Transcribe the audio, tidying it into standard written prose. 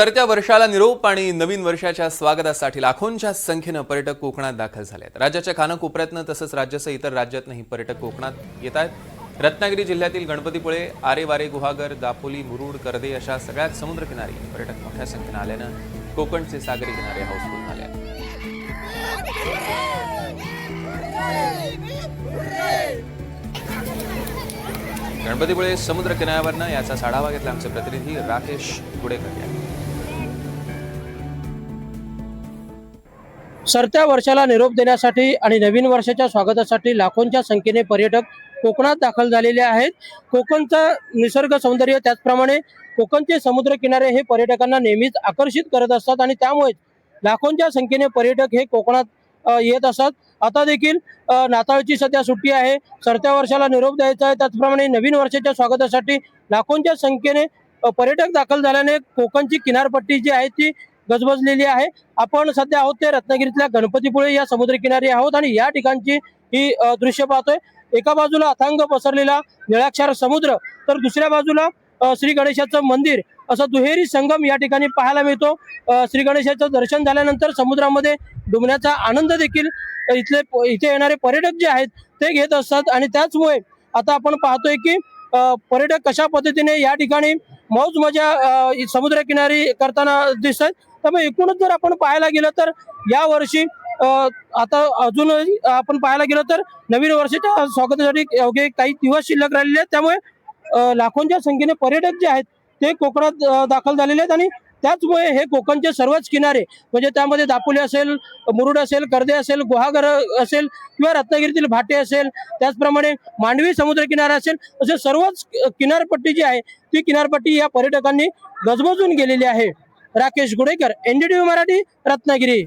सरत्या वर्षाला निरोप आणि नवीन वर्षाच्या स्वागतासाठी लाखोंच्या संख्येने पर्यटक कोकणात दाखल झाले आहेत। राज्याच्या कानाकोपऱ्यातून तसंच राज्यासह इतर राज्यातूनही पर्यटक कोकणात येत आहेत। रत्नागिरी जिल्ह्यातील गणपतीपुळे, आरेवारे, गुहागर, दापोली, मुरुड, करदे अशा सगळ्याच समुद्रकिनारी पर्यटक मोठ्या संख्येने आल्यानं कोकणचे सागरी किनारे हाऊसफुल झाले आहेत। गणपतीपुळे समुद्र किनाऱ्यावरनं याचा आढावा घेतला आमचे प्रतिनिधी राकेश गुडेकर यांनी। सरत्या वर्षाला निरोप देण्यासाठी आणि नवीन वर्षाच्या स्वागतासाठी लाखोंच्या संख्येने पर्यटक कोकणात दाखल झालेले आहेत। कोकणचा निसर्ग सौंदर्य त्याचप्रमाणे कोकणचे समुद्र किनारे हे पर्यटकांना नेहमीच आकर्षित करत असतात आणि त्यामुळे लाखोंच्या संख्येने पर्यटक हे कोकणात येत असतात। आता देखील नाताळची सध्या सुट्टी आहे, सरत्या वर्षाला निरोप द्यायचा आहे, त्याचप्रमाणे नवीन वर्षाच्या स्वागतासाठी लाखोंच्या संख्येने पर्यटक दाखल झाल्याने कोकणची किनारपट्टी जी आहे ती गजबजलेली आहे। आपण सध्या आहोत ते रत्नागिरीतल्या गणपतीपुळे या समुद्रकिनारी आहोत आणि या ठिकाणची ही दृश्य पाहतोय। एका बाजूला अथांग पसरलेला निळाक्षार समुद्र, तर दुसऱ्या बाजूला श्री गणेशाचं मंदिर, असा दुहेरी संगम या ठिकाणी पाहायला मिळतो। श्री गणेशाचं दर्शन झाल्यानंतर समुद्रामध्ये डुबण्याचा आनंद देखील इथे येणारे पर्यटक जे आहेत ते घेत असतात आणि त्याचमुळे आता आपण पाहतोय की पर्यटक कशा पद्धतीने या ठिकाणी मौज मजा समुद्रकिनारी करताना दिसत आहेत। त्यामुळे एकूणच जर आपण पाहायला गेलं तर या वर्षी आता अजूनही आपण पाहायला गेलं तर नवीन वर्षाच्या स्वागतासाठी अवघे काही दिवस शिल्लक राहिलेले आहेत। त्यामुळे लाखोंच्या संख्येने पर्यटक जे आहेत ते कोकणात दाखल झालेले आहेत आणि त्याचमुळे हे कोकणचे सर्वच किनारे म्हणजे त्यामध्ये दापोली असेल, मुरुड असेल, करदे असेल, गुहागर असेल किंवा रत्नागिरीतील भाटे असेल, त्याचप्रमाणे मांडवी समुद्र किनारा असेल, असे सर्वच किनारपट्टी जी आहे ती किनारपट्टी या पर्यटकांनी गजबजून गेलेली आहे। राकेश गुडेकर, NDTV मराठी, रत्नागिरी।